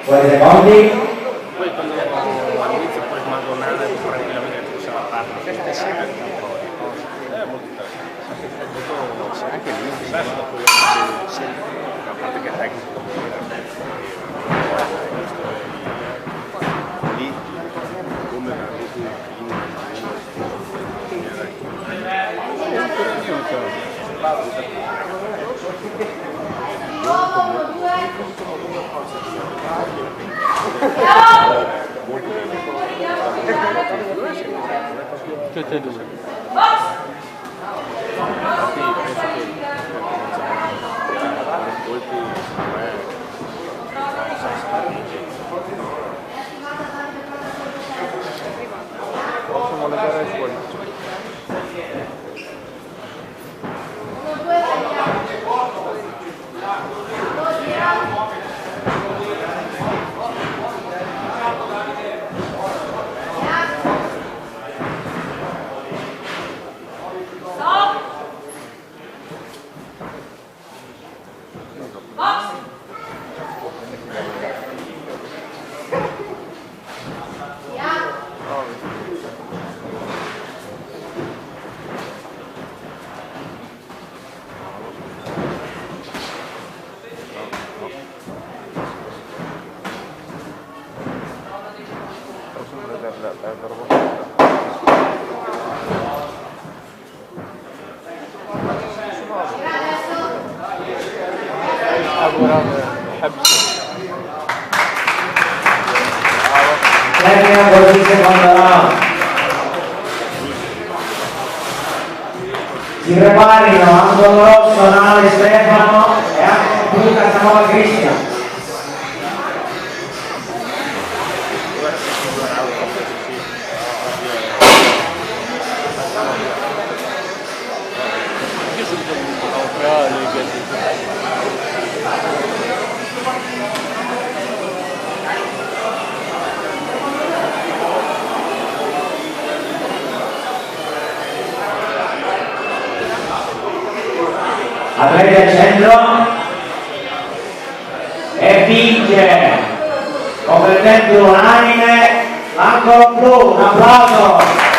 Quali secondi? Poi quando all'inizio poi rimango tranquillamente che possiamo fare queste sempre un po' di cose. È molto interessante. Anche lì diverso da quello che sempre, a parte che è tecnico lì come la Prossimo le gare fuori. Termina così il secondo round. Si preparino Angolo Rosso, Nale Stefano e anche Luca Samoa Cristian. Atleti al centro e vince completamente unanime l'angolo blu, un applauso.